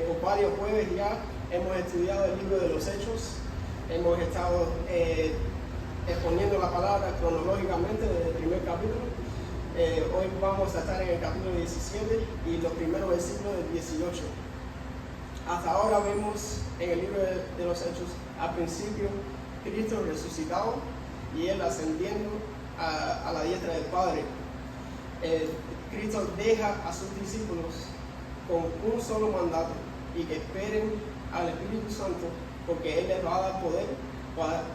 por varios jueves ya hemos estudiado el libro de los Hechos, hemos estado exponiendo la palabra cronológicamente desde el primer capítulo. Hoy vamos a estar en el capítulo 17 y los primeros versículos del 18. Hasta ahora vemos en el libro de los Hechos, al principio, Cristo resucitado y Él ascendiendo a la diestra del Padre. Cristo deja a sus discípulos con un solo mandato y que esperen al Espíritu Santo, porque Él les va a dar poder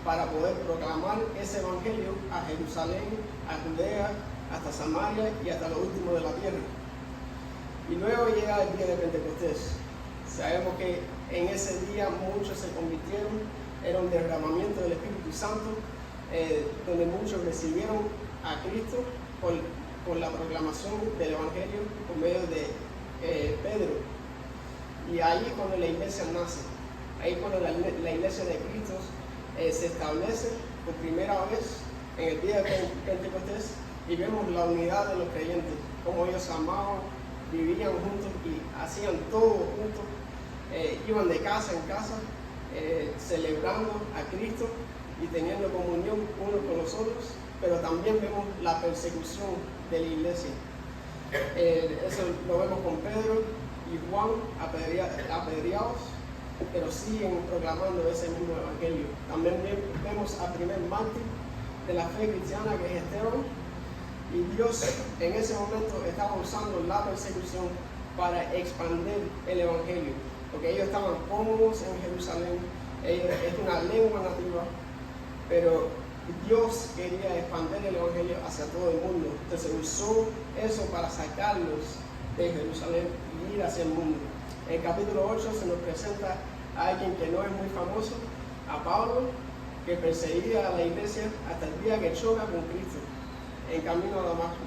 para poder proclamar ese evangelio a Jerusalén, a Judea, hasta Samaria y hasta lo último de la tierra. Y luego llega el día de Pentecostés. Sabemos que en ese día muchos se convirtieron, era un derramamiento del Espíritu Santo, donde muchos recibieron a Cristo por la proclamación del evangelio por medio de Pedro. Y ahí es cuando la iglesia nace, ahí cuando la iglesia de Cristo se establece por primera vez en el día de Pentecostés, y vemos la unidad de los creyentes, cómo ellos amaban, vivían juntos y hacían todo juntos, iban de casa en casa celebrando a Cristo y teniendo comunión unos con los otros, pero también vemos la persecución de la iglesia. Eso lo vemos con Pedro y Juan apedreados, pero siguen proclamando ese mismo evangelio. También vemos al primer mártir de la fe cristiana, que es Esteban, y Dios en ese momento estaba usando la persecución para expandir el evangelio, porque ellos estaban cómodos en Jerusalén, es una lengua nativa, pero Dios quería expandir el evangelio hacia todo el mundo. Entonces usó eso para sacarlos de Jerusalén y ir hacia el mundo. En el capítulo 8 se nos presenta a alguien que no es muy famoso, a Pablo, que perseguía a la iglesia hasta el día que choca con Cristo en camino a Damasco.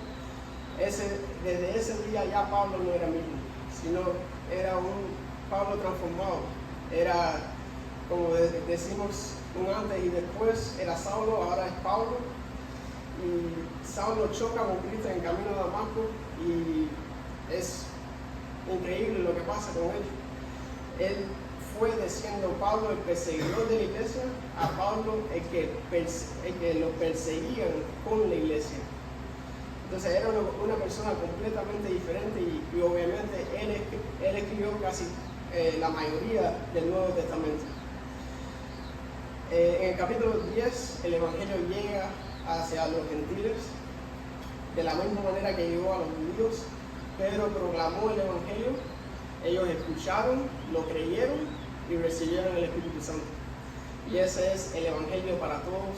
Desde ese día ya Pablo no era mismo, sino era un Pablo transformado. Era, como decimos, un antes y después. Era Saulo, ahora es Pablo. Y Saulo choca con Cristo en camino a Damasco y es increíble lo que pasa con él. Él fue de siendo Pablo el perseguidor de la iglesia a Pablo el que lo perseguían con la iglesia. Entonces era una persona completamente diferente y obviamente él escribió casi la mayoría del Nuevo Testamento. En el capítulo 10 el evangelio llega hacia los gentiles de la misma manera que llegó a los judíos. Pedro proclamó el evangelio, ellos escucharon, lo creyeron y recibieron el Espíritu Santo. Y ese es el evangelio para todos,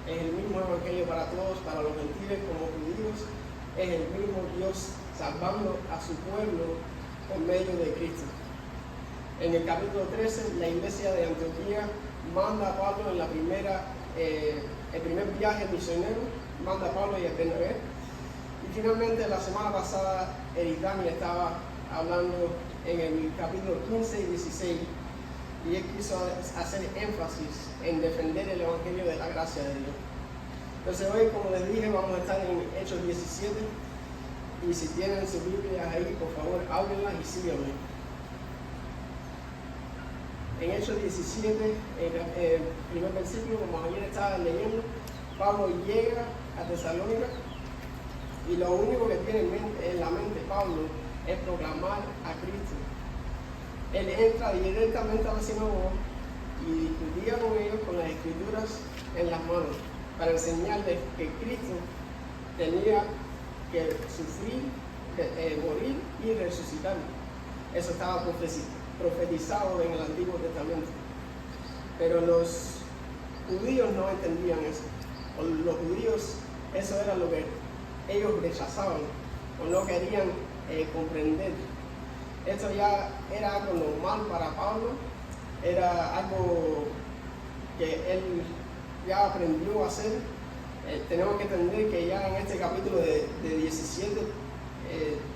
es el mismo evangelio para todos, para los gentiles como judíos, es el mismo Dios salvando a su pueblo por medio de Cristo. En el capítulo 13, la iglesia de Antioquía manda a Pablo en el primer viaje misionero, manda a Pablo y a Bernabé. Y finalmente la semana pasada Eridani estaba hablando en el capítulo 15 y 16, y él quiso hacer énfasis en defender el evangelio de la gracia de Dios. Entonces hoy, como les dije, vamos a estar en Hechos 17, y si tienen sus Biblias ahí, por favor, ábrenlas y síganme. En Hechos 17, el primer versículo, como ayer estaba leyendo, Pablo llega a Tesalónica y lo único que tiene en la mente Pablo es proclamar a Cristo. Él entra directamente a la sinagoga y discutía con ellos con las escrituras en las manos para enseñarles que Cristo tenía que sufrir, morir y resucitar. Eso estaba profetizado en el Antiguo Testamento. Pero los judíos no entendían eso. O los judíos, eso era lo que ellos rechazaban o no querían comprender. Esto ya era algo normal para Pablo, era algo que él ya aprendió a hacer. Tenemos que entender que ya en este capítulo de 17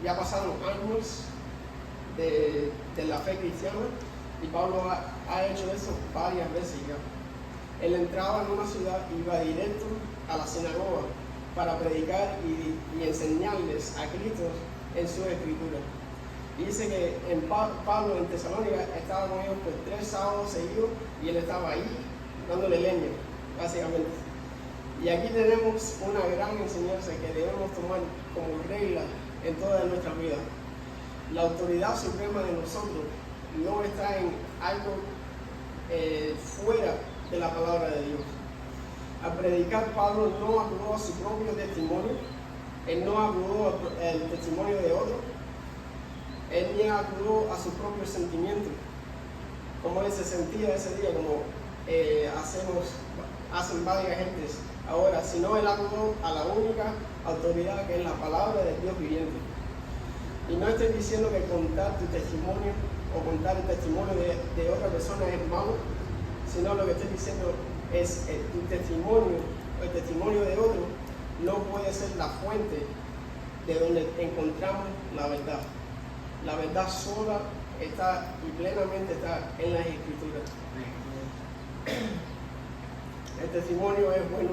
ya pasaron años de la fe cristiana, y Pablo ha hecho eso varias veces ya. Él entraba en una ciudad y iba directo a la sinagoga para predicar y enseñarles a Cristo en su escritura. Y dice que Pablo en Tesalónica estaba con ellos por 3 sábados seguidos y él estaba ahí dándole leña, básicamente. Y aquí tenemos una gran enseñanza que debemos tomar como regla en toda nuestra vida. La autoridad suprema de nosotros no está en algo fuera de la palabra de Dios. Al predicar, Pablo no acudó a su propio testimonio, él no acudó al testimonio de otro, él ni acudó a sus propios sentimientos, como él se sentía ese día, como hacen varias gentes ahora, sino él acudó a la única autoridad que es la palabra de Dios viviente. Y no estoy diciendo que contar tu testimonio o contar el testimonio de otra persona es malo, sino lo que estoy diciendo es tu testimonio o el testimonio de otro no puede ser la fuente de donde encontramos la verdad. La verdad sola está y plenamente está en las Escrituras. El testimonio es bueno,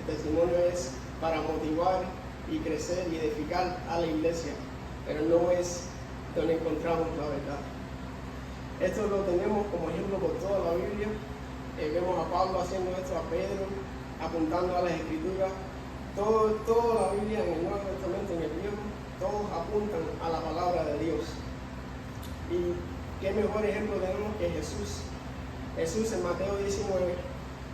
el testimonio es para motivar y crecer y edificar a la iglesia, pero no es donde encontramos la verdad. Esto lo tenemos como ejemplo por toda la Biblia. Vemos a Pablo haciendo esto, a Pedro, apuntando a las Escrituras. Toda la Biblia en el Nuevo Testamento, en el Viejo, todos apuntan a la palabra de Dios. Y qué mejor ejemplo tenemos que Jesús. Jesús en Mateo 19,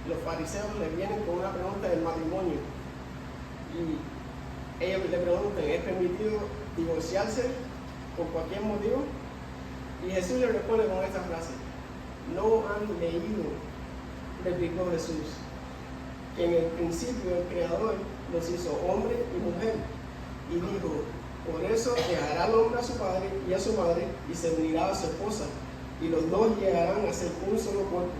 los fariseos le vienen con una pregunta del matrimonio. Y ellos le preguntan, ¿es permitido divorciarse por cualquier motivo? Y Jesús le responde con esta frase: no han leído, replicó Jesús, que en el principio el Creador los hizo hombre y mujer, y dijo, por eso dejará el hombre a su padre y a su madre y se unirá a su esposa, y los dos llegarán a ser un solo cuerpo.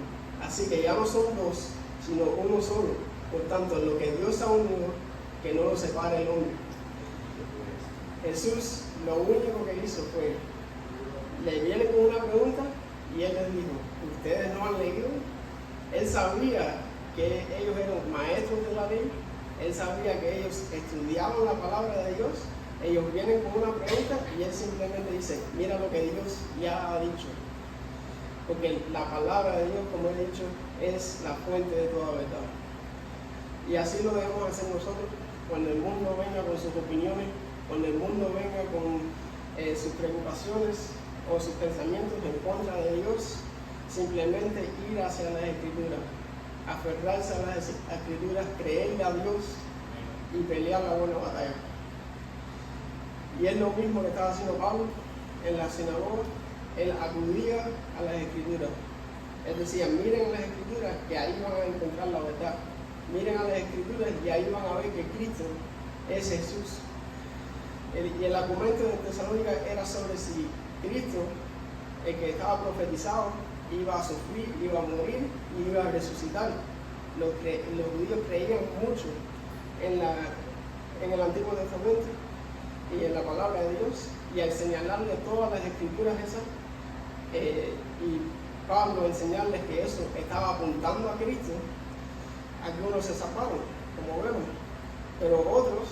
Así que ya no son dos, sino uno solo. Por tanto, lo que Dios ha unido, que no lo separe el hombre. Jesús lo único que hizo fue, le viene con una pregunta y él les dijo, ¿ustedes no han leído? Él sabía que ellos eran maestros de la ley, él sabía que ellos estudiaban la palabra de Dios. Ellos vienen con una pregunta y él simplemente dice, mira lo que Dios ya ha dicho. Porque la palabra de Dios, como he dicho, es la fuente de toda verdad. Y así lo debemos hacer nosotros. Cuando el mundo venga con sus opiniones, cuando el mundo venga con sus preocupaciones o sus pensamientos en contra de Dios, simplemente ir hacia las Escrituras, aferrarse a las Escrituras, creerle a Dios y pelear la buena batalla. Y es lo mismo que estaba haciendo Pablo en la sinagoga. Él acudía a las Escrituras. Él decía, miren las Escrituras, que ahí van a encontrar la verdad. Miren a las Escrituras y ahí van a ver que Cristo es Jesús. Y el argumento de Tesalónica era sobre si Cristo, el que estaba profetizado, iba a sufrir, iba a morir y iba a resucitar. Los judíos creían mucho en el Antiguo Testamento y en la palabra de Dios, y al señalarle todas las Escrituras esas, y Pablo enseñarles que eso estaba apuntando a Cristo, algunos se zafaron, como vemos, pero otros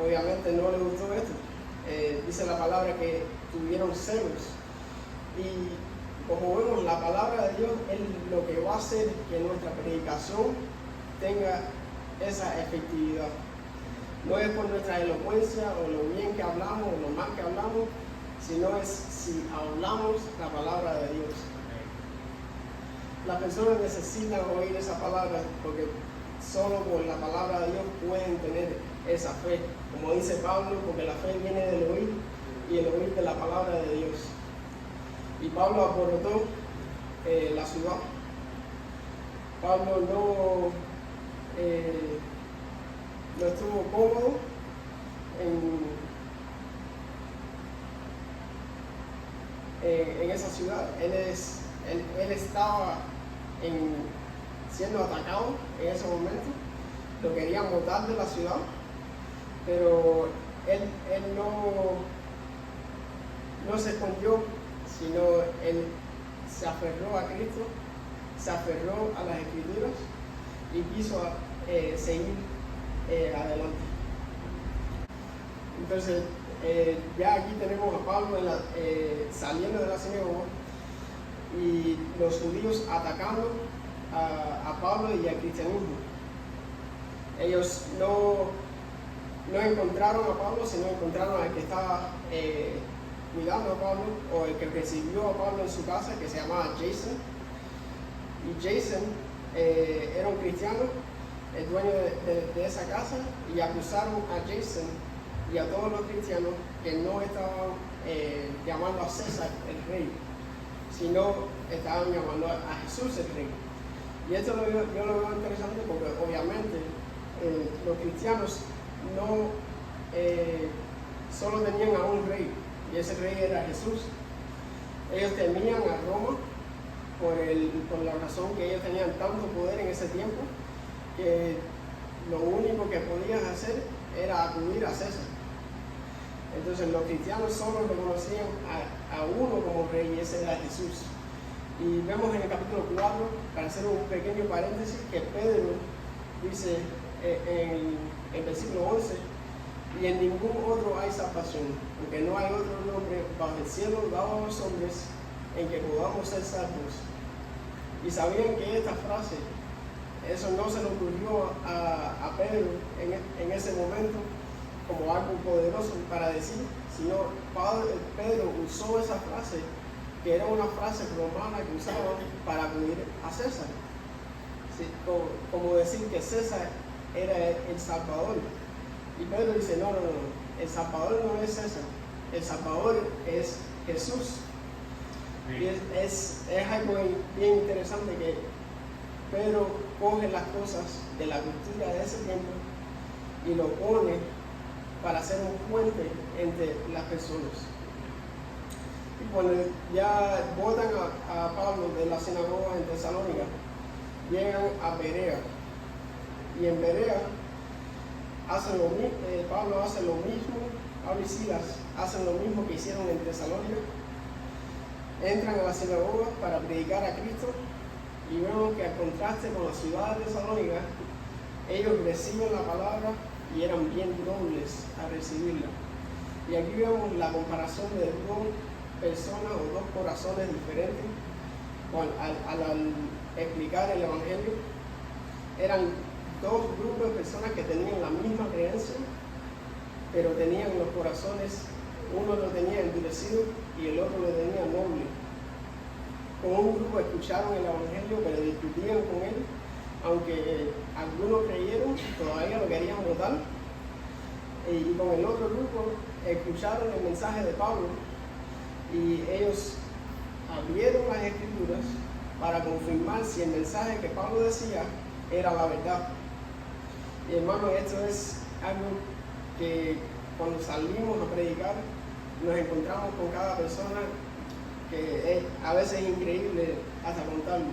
obviamente no les gustó esto. Dice la palabra que tuvieron celos, y como vemos, la palabra de Dios es lo que va a hacer que nuestra predicación tenga esa efectividad. No es por nuestra elocuencia o lo bien que hablamos o lo mal que hablamos, sino es si hablamos la palabra de Dios. Las personas necesitan oír esa palabra porque solo por la palabra de Dios pueden tener esa fe. Como dice Pablo, porque la fe viene del oír y el oír de la palabra de Dios. Y Pablo aportó la ciudad. Pablo no estuvo cómodo en esa ciudad. Él estaba siendo atacado en ese momento. Lo querían botar de la ciudad, pero él no se escondió, sino él se aferró a Cristo, se aferró a las Escrituras y quiso seguir adelante. Entonces, ya aquí tenemos a Pablo saliendo de la sinagoga y los judíos atacando a Pablo y al cristianismo. Ellos no encontraron a Pablo, sino encontraron al que estaba cuidando a Pablo, o el que recibió a Pablo en su casa, que se llamaba Jason. Y Jason era un cristiano, el dueño de esa casa, y acusaron a Jason y a todos los cristianos que no estaban llamando a César el rey, sino estaban llamando a Jesús el rey. Y esto yo lo veo interesante porque obviamente los cristianos no solo tenían a un rey, y ese rey era Jesús. Ellos temían a Roma por la razón que ellos tenían tanto poder en ese tiempo, que lo único que podían hacer era acudir a César. Entonces los cristianos solo reconocían a uno como rey, y ese era Jesús. Y vemos en el capítulo 4, para hacer un pequeño paréntesis, que Pedro dice en el versículo 11: y en ningún otro hay salvación, porque no hay otro nombre bajo el cielo dado a los hombres en que podamos ser salvos. Y sabían que esta frase, eso no se le ocurrió a Pedro en ese momento como algo poderoso para decir, sino Pedro usó esa frase, que era una frase romana que usaban para acudir a César. Sí, como decir que César era el Salvador. Y Pedro dice, no, el Salvador no es César, el Salvador es Jesús. Sí. Y es algo bien interesante que Pedro coge las cosas de la cultura de ese tiempo y lo pone para hacer un puente entre las personas. Y cuando ya botan a Pablo de la sinagoga en Tesalónica, llegan a Berea. Y en Berea hacen lo mismo, Pablo hace lo mismo, Pablo y Silas hacen lo mismo que hicieron en Tesalónica. Entran a la sinagoga para predicar a Cristo, y vemos que al contraste con la ciudad de Tesalónica, ellos reciben la palabra y eran bien nobles a recibirla. Y aquí vemos la comparación de dos personas o dos corazones diferentes al explicar el Evangelio. Eran dos grupos de personas que tenían la misma creencia, pero tenían los corazones, uno lo tenía endurecido y el otro lo tenía noble. Con un grupo escucharon el Evangelio, pero discutían con él, aunque algunos creyeron, todavía lo querían votar. Y con el otro grupo escucharon el mensaje de Pablo, y ellos abrieron las escrituras para confirmar si el mensaje que Pablo decía era la verdad. Y hermano, esto es algo que cuando salimos a predicar nos encontramos con cada persona que a veces es increíble hasta contarlo.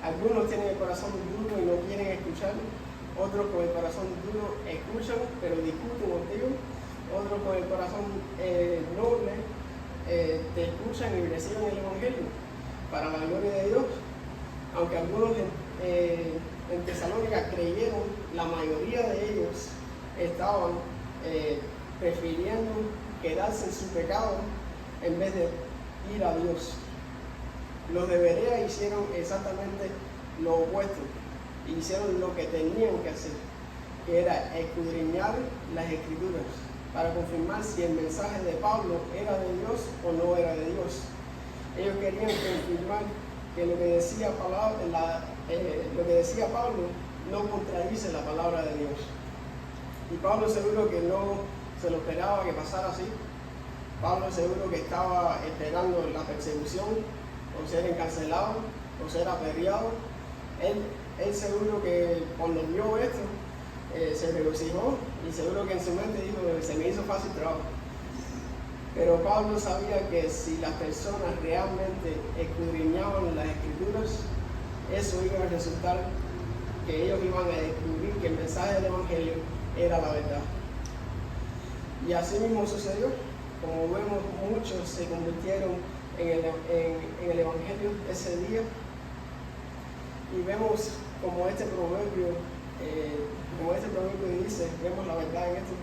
Algunos tienen el corazón duro y no quieren escuchar, otros con el corazón duro escuchan pero discuten contigo, otros con el corazón noble te escuchan y reciben el Evangelio para la gloria de Dios. Aunque algunos en Tesalónica creyeron, la mayoría de ellos estaban prefiriendo quedarse en su pecado en vez de ir a Dios. Los de Berea hicieron exactamente lo opuesto, hicieron lo que tenían que hacer, que era escudriñar las escrituras para confirmar si el mensaje de Pablo era de Dios o no era de Dios. Ellos querían confirmar que lo que decía Pablo no contradice la palabra de Dios. Y Pablo seguro que no se lo esperaba que pasara así. Pablo seguro que estaba esperando la persecución, o ser encarcelado, o ser apedreado. Él seguro que cuando vio esto se regocijó, y seguro que en su mente dijo, se me hizo fácil trabajo. Pero Pablo sabía que si las personas realmente escudriñaban las escrituras, eso iba a resultar que ellos iban a descubrir que el mensaje del Evangelio era la verdad. Y así mismo sucedió. Como vemos, muchos se convirtieron en el Evangelio ese día. Y vemos como este proverbio dice, vemos la verdad en esto,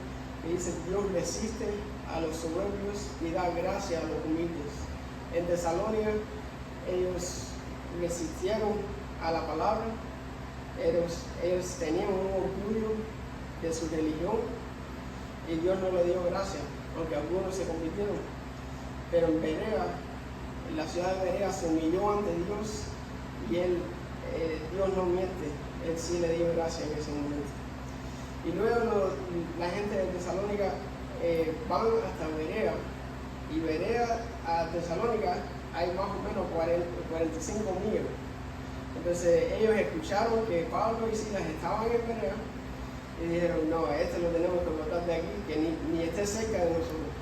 que dice, Dios resiste a los soberbios y da gracia a los humildes. En Tesalónica ellos resistieron a la palabra, ellos tenían un orgullo de su religión y Dios no le dio gracia, aunque algunos se convirtieron. Pero en Berea, en la ciudad de Berea, se humilló ante Dios y Dios no miente, Él sí le dio gracia en ese momento. Y luego la gente de Tesalónica van hasta Berea, y Berea a Tesalónica hay más o menos 45 millas. Entonces ellos escucharon que Pablo y Silas estaban en Berea y dijeron, no, este lo tenemos que botar de aquí, que ni esté cerca de nosotros.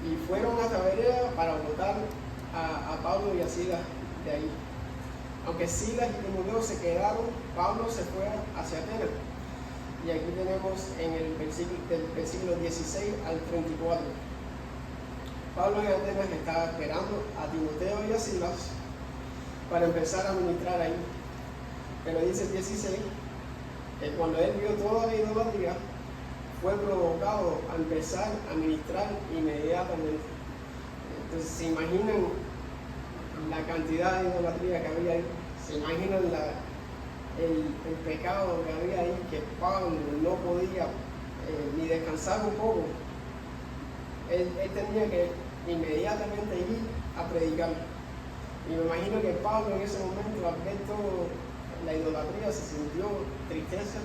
Y fueron hasta Berea para botar a Pablo y a Silas de ahí. Aunque Silas y Timoteo se quedaron, Pablo se fue hacia Atenas. Y aquí tenemos en el versículo 16 al 34. Pablo en Atenas estaba esperando a Timoteo y a Silas para empezar a ministrar ahí. Pero dice el 16 que cuando él vio toda la idolatría, fue provocado a empezar a ministrar inmediatamente. Entonces, ¿se imaginan la cantidad de idolatría que había ahí? ¿Se imaginan el pecado que había ahí, que Pablo no podía ni descansar un poco? Él tenía que inmediatamente ir a predicar. Y me imagino que Pablo en ese momento, al ver toda la idolatría, se sintió tristeza,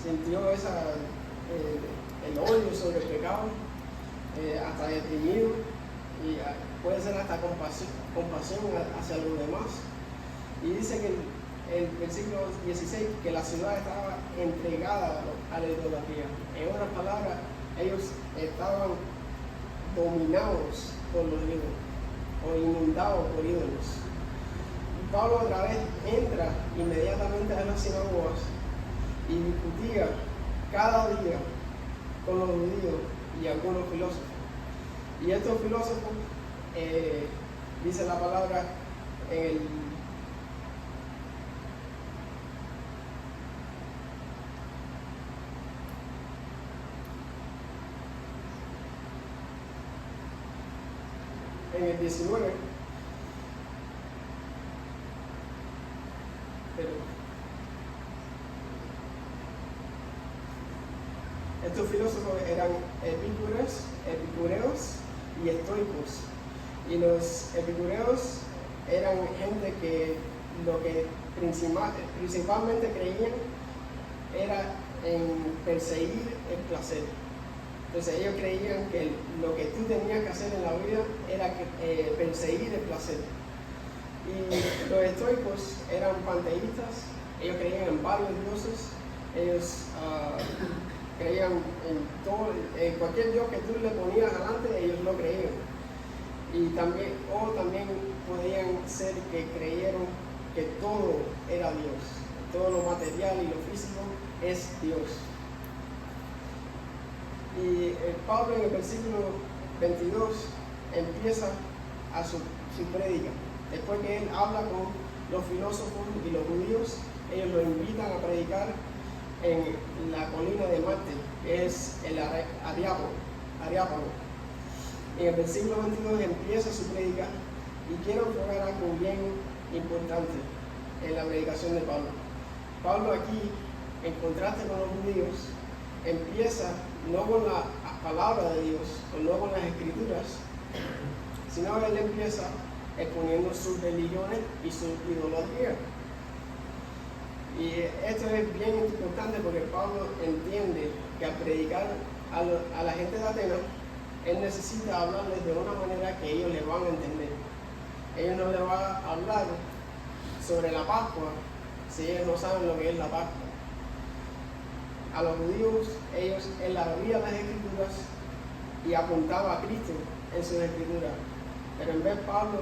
sintió el odio sobre el pecado, hasta deprimido, y puede ser hasta compasión hacia los demás. Y dice que el versículo 16, que la ciudad estaba entregada a la idolatría. En otras palabras, ellos estaban dominados por los ídolos, o inundados por ídolos. Y Pablo otra vez entra inmediatamente a las sinagogas y discutía cada día con los judíos y algunos filósofos. Y estos filósofos, dice la palabra en el 19, estos filósofos eran epicureos y estoicos. Y los epicureos eran gente que lo que principalmente creían era en perseguir el placer. Entonces ellos creían que lo que tú tenías que hacer en la vida era perseguir el placer. Y los estoicos eran panteístas, ellos creían en varios dioses, ellos creían en cualquier dios que tú le ponías adelante, ellos lo creían. Y también podían ser que creyeron que todo era Dios, todo lo material y lo físico es Dios. Y Pablo en el versículo 22 empieza a su prédica. Después que él habla con los filósofos y los judíos, ellos lo invitan a predicar en la colina de Marte, que es el Areópago. En el versículo 22 empieza su prédica y quiero enfocar algo bien importante en la predicación de Pablo. Pablo aquí, en contraste con los judíos, empieza no con la palabra de Dios, o no con las escrituras, sino que él empieza exponiendo sus religiones y su idolatría. Y esto es bien importante porque Pablo entiende que al predicar a la gente de Atenas, él necesita hablarles de una manera que ellos le van a entender. Ellos no le van a hablar sobre la Pascua si ellos no saben lo que es la Pascua. A los judíos, él abría las escrituras y apuntaba a Cristo en sus escrituras. Pero en vez Pablo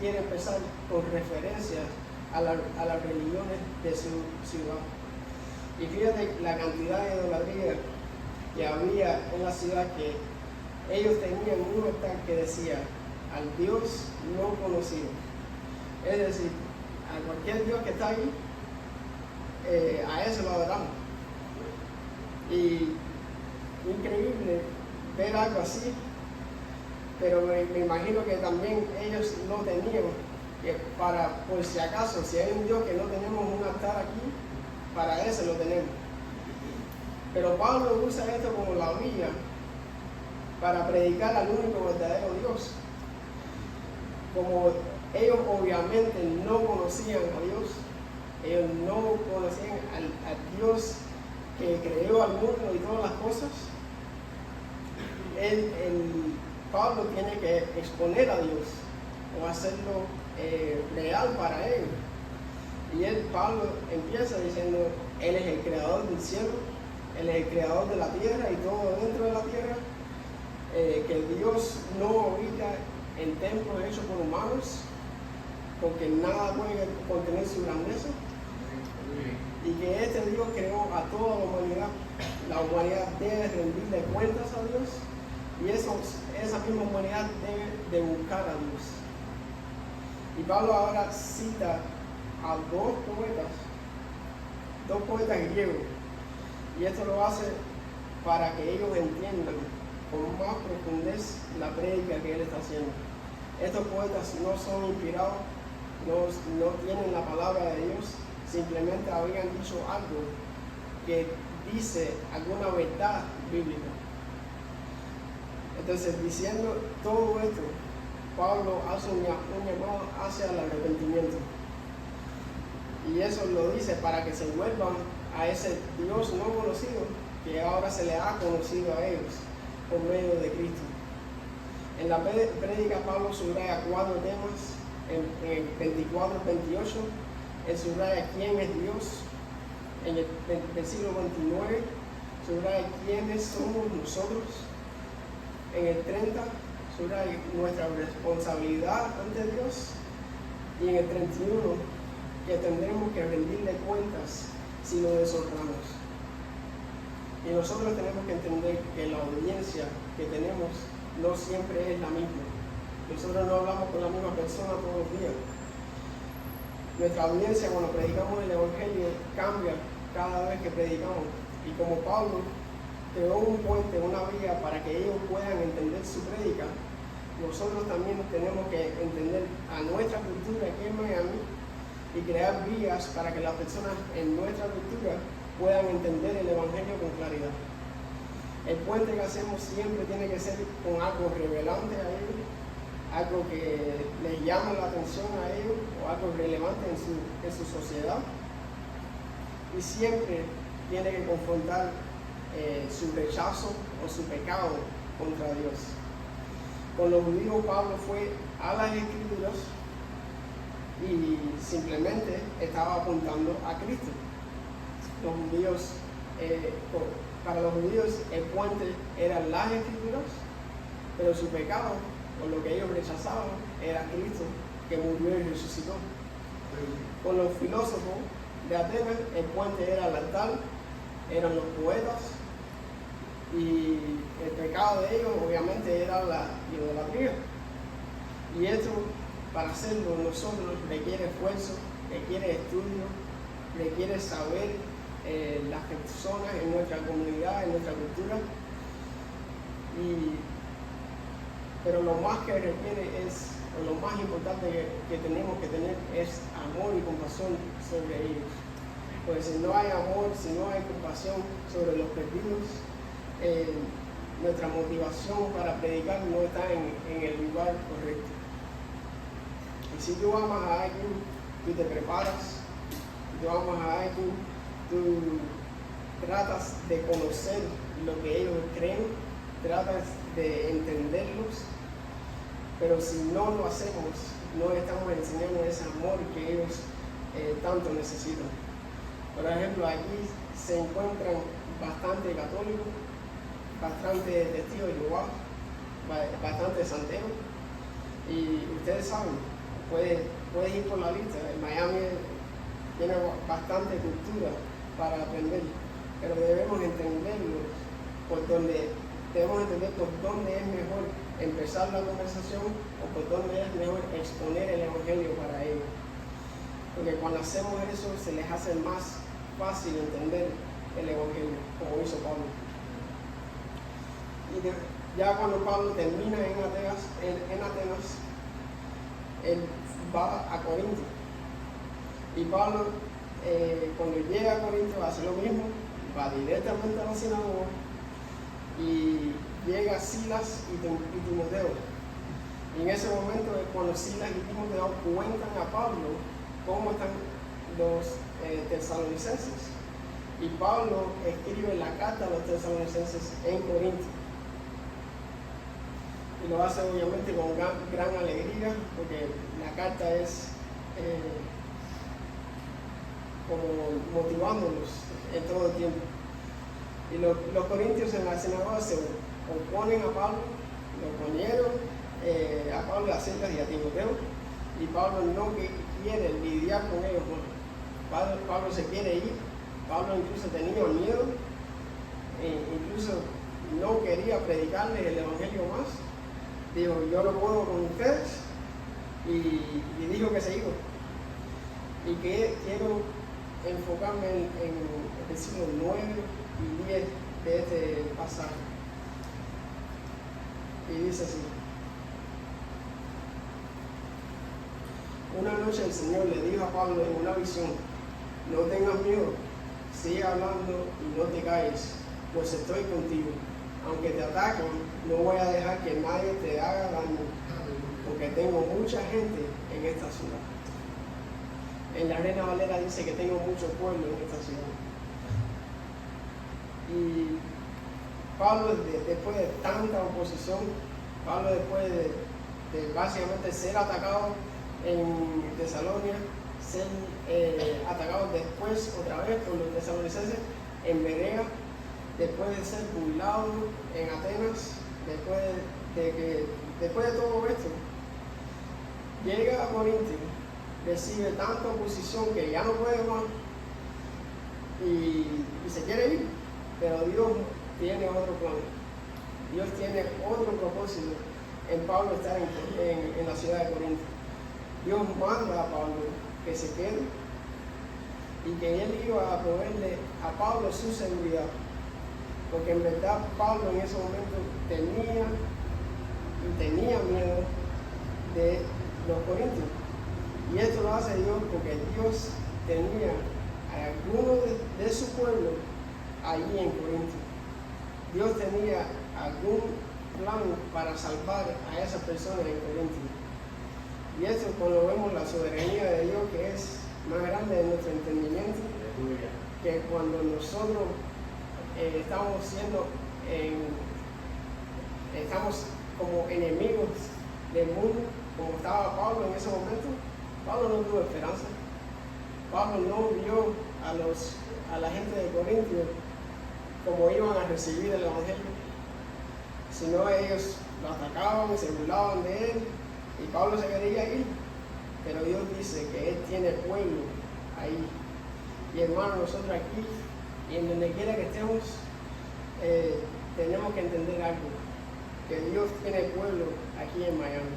quiere empezar con referencias a las religiones de su ciudad. Y fíjate la cantidad de idolatría que había en la ciudad, que ellos tenían un altar que decía al Dios no conocido. Es decir, a cualquier Dios que está ahí, a eso lo adoramos. Y increíble ver algo así, pero me imagino que también ellos lo tenían, que para, por si acaso, si hay un Dios que no tenemos un altar aquí, para eso lo tenemos. Pero Pablo usa esto como la vía para predicar al único verdadero Dios. Como ellos obviamente no conocían a Dios, ellos no conocían al Dios que creó al mundo y todas las cosas, Pablo tiene que exponer a Dios o hacerlo real para ellos. Y Pablo empieza diciendo, Él es el creador del cielo, Él es el creador de la tierra y todo dentro de la tierra, que Dios no habita en templos hechos por humanos, porque nada puede contener su grandeza, y que este Dios creó a toda la humanidad. La humanidad debe rendirle cuentas a Dios, y esa misma humanidad debe de buscar a Dios. Y Pablo ahora cita a dos poetas griegos, y esto lo hace para que ellos entiendan con más profundidad la prédica que él está haciendo. Estos poetas no son inspirados, no tienen la palabra de Dios, simplemente habían dicho algo que dice alguna verdad bíblica. Entonces, diciendo todo esto, Pablo hace un llamado hacia el arrepentimiento. Y eso lo dice para que se vuelvan a ese Dios no conocido que ahora se le ha conocido a ellos por medio de Cristo. En la prédica Pablo subraya 4 temas. En el 24 28 él subraya quién es Dios. En el versículo 29 subraya quiénes somos nosotros. En el 30 subraya nuestra responsabilidad ante Dios. Y en el 31 que tendremos que rendirle cuentas si lo deshonramos. Y nosotros tenemos que entender que la audiencia que tenemos no siempre es la misma. Nosotros no hablamos con la misma persona todos los días. Nuestra audiencia cuando predicamos el Evangelio cambia cada vez que predicamos. Y como Pablo creó un puente, una vía para que ellos puedan entender su prédica, nosotros también tenemos que entender a nuestra cultura aquí en Miami y crear vías para que las personas en nuestra cultura puedan entender el Evangelio con claridad. El puente que hacemos siempre tiene que ser con algo revelante a ellos, algo que les llame la atención a ellos o algo relevante en su sociedad, y siempre tiene que confrontar su rechazo o su pecado contra Dios. Con los judíos Pablo fue a las Escrituras y simplemente estaba apuntando a Cristo. Los judíos, para los judíos el puente eran las Escrituras, pero su pecado, o lo que ellos rechazaban, era Cristo, que murió y resucitó. Con los filósofos de Atenas, el puente era el altar, eran los poetas, y el pecado de ellos obviamente era la idolatría. Y esto, para hacerlo nosotros, requiere esfuerzo, requiere estudio, requiere saber las personas en nuestra comunidad, en nuestra cultura, pero lo más que requiere o lo más importante que tenemos que tener es amor y compasión sobre ellos. Porque si no hay amor, si no hay compasión sobre los perdidos, nuestra motivación para predicar no está en el lugar correcto. Y si tú amas a alguien, tú te preparas. Si tú amas a alguien, tú tratas de conocer lo que ellos creen, tratas de entenderlos, pero si no lo hacemos, no estamos enseñando ese amor que ellos tanto necesitan. Por ejemplo, aquí se encuentran bastante católicos, bastante testigos de Jehová, bastante santeros, y ustedes saben, puedes ir por la lista. En Miami tiene bastante cultura para aprender, pero debemos entender por dónde es mejor empezar la conversación o por dónde es mejor exponer el Evangelio para ellos. Porque cuando hacemos eso se les hace más fácil entender el Evangelio, como hizo Pablo. ya cuando Pablo termina en Atenas, él va a Corinto. Y Pablo, cuando llega a Corinto, hace lo mismo, va directamente a la sinagoga y llega Silas y Timoteo. Y en ese momento es cuando Silas y Timoteo cuentan a Pablo cómo están los tesalonicenses. Y Pablo escribe la carta a los tesalonicenses en Corinto. Y lo hace obviamente con gran alegría, porque la carta es como motivándolos en todo el tiempo. Y los corintios en la sinagoga se oponen a Pablo, lo ponieron a Pablo, a Silas y a Timoteo, y Pablo no quiere lidiar con ellos. Pablo se quiere ir. Pablo incluso tenía miedo, incluso no quería predicarles el evangelio más. Dijo, yo no puedo con ustedes, y dijo que se iba. Y que quiero enfocarme en el versículo 9 y 10 de este pasaje. Y dice así: una noche el Señor le dijo a Pablo en una visión: no tengas miedo, sigue hablando y no te calles, pues estoy contigo. Aunque te ataquen, no voy a dejar que nadie te haga daño, porque tengo mucha gente en esta ciudad. En la Reina Valera dice que tengo mucho pueblo en esta ciudad. Y Pablo, después de tanta oposición, Pablo después de básicamente ser atacado en Tesalónica, ser atacado después otra vez por los tesalonicenses en Berea, después de ser burlado en Atenas, después de todo esto, llega a Corinto, recibe tanta oposición que ya no puede más y se quiere ir, pero Dios tiene otro plan. Dios tiene otro propósito en Pablo estar en la ciudad de Corinto. Dios manda a Pablo que se quede y que él iba a proveerle a Pablo su seguridad, porque en verdad Pablo en ese momento tenía miedo de los corintios. Y esto lo hace Dios porque Dios tenía a algunos de su pueblo allí en Corinto. Dios tenía algún plan para salvar a esas personas en Corinto. Y esto cuando vemos la soberanía de Dios, que es más grande de nuestro entendimiento, que cuando nosotros estamos como enemigos del mundo, como estaba Pablo en ese momento. Pablo no tuvo esperanza. Pablo no vio a la gente de Corinto como iban a recibir el evangelio, sino ellos lo atacaban y se burlaban de él, y Pablo se quería ir. Pero Dios dice que él tiene pueblo ahí. Y hermanos, nosotros aquí y en donde quiera que estemos, tenemos que entender algo, que Dios tiene pueblo aquí en Miami.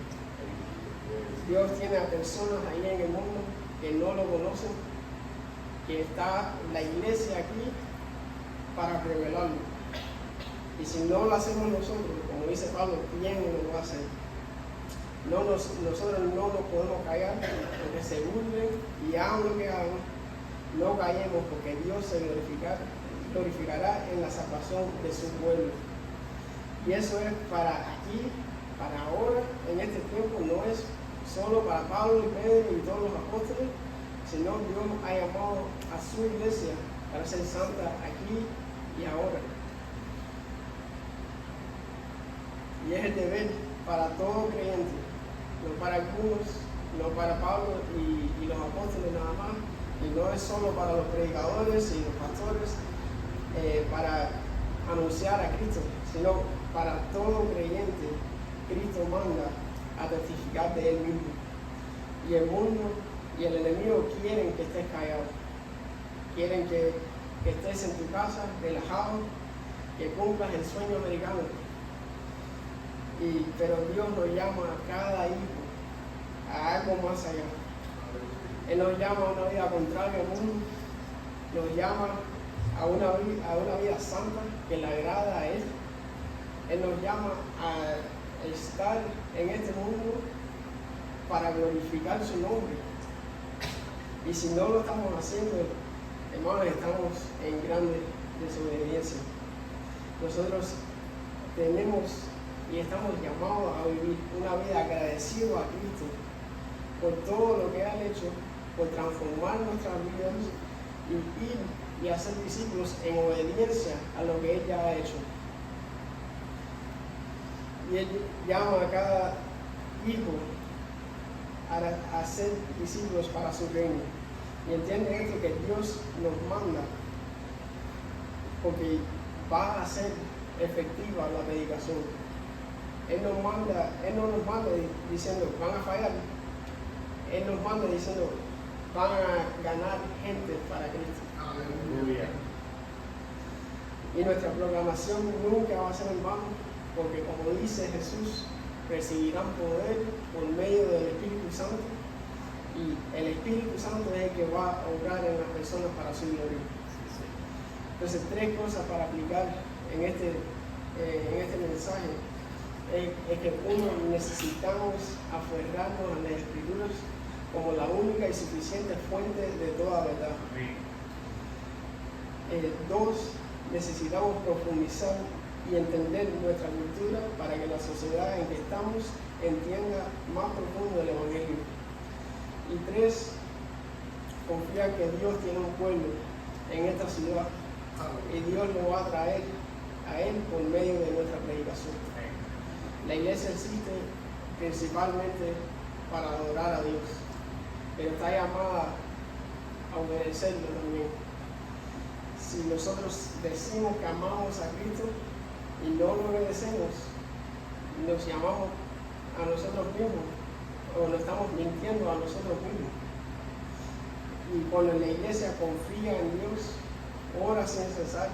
Dios tiene a personas ahí en el mundo que no lo conocen, que está la iglesia aquí para revelarlo. Y si no lo hacemos nosotros, como dice Pablo, ¿quién lo va a hacer? Nosotros no nos podemos callar, porque se burlen y hagan lo que hagan, no callemos, porque Dios se glorificará en la salvación de su pueblo. Y eso es para aquí, para ahora, en este tiempo, no es solo para Pablo y Pedro y todos los apóstoles, sino Dios ha llamado a su iglesia para ser santa aquí y ahora. Y es el deber para todo creyente, no para algunos, no para Pablo y los apóstoles nada más, y no es solo para los predicadores y los pastores, para anunciar a Cristo, sino para todo creyente. Cristo manda a testificar de Él mismo. Y el mundo y el enemigo quieren que estés callado, quieren que estés en tu casa relajado, que cumplas el sueño americano. Pero Dios nos llama a cada hijo a algo más allá. Él nos llama a una vida contraria al mundo, nos llama a una vida santa que le agrada a Él, Él nos llama a estar en este mundo para glorificar su nombre. Y si no lo estamos haciendo, hermanos, estamos en grande desobediencia. Nosotros tenemos y estamos llamados a vivir una vida agradecido a Cristo por todo lo que ha hecho, por transformar nuestras vidas y ir y hacer discípulos en obediencia a lo que Él ya ha hecho. Y Él llama a cada hijo a ser discípulos para su reino. Y entiende esto, que Dios nos manda porque va a ser efectiva la predicación. Él no nos manda diciendo van a fallar. Él nos manda diciendo van a ganar gente para Cristo. Aleluya. Y nuestra proclamación nunca va a ser en vano, porque como dice Jesús, recibirán poder por medio del Espíritu Santo, y el Espíritu Santo es el que va a obrar en las personas para su gloria. Entonces, 3 cosas para aplicar en este mensaje es que uno, necesitamos aferrarnos a las Escrituras como la única y suficiente fuente de toda verdad. 2, necesitamos profundizar y entender nuestra cultura para que la sociedad en que estamos entienda más profundo el Evangelio. Y 3, confiar que Dios tiene un pueblo en esta ciudad y Dios lo va a traer a Él por medio de nuestra predicación. La iglesia existe principalmente para adorar a Dios, pero está llamada a obedecerlo también. Si nosotros decimos que amamos a Cristo y no lo obedecemos, nos llamamos a nosotros mismos o nos estamos mintiendo a nosotros mismos. Y cuando la iglesia confía en Dios, ora sin cesar,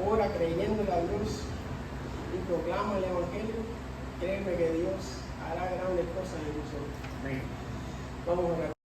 ora creyéndole a Dios y proclama el Evangelio, créeme que Dios hará grandes cosas en nosotros. Vamos a orar.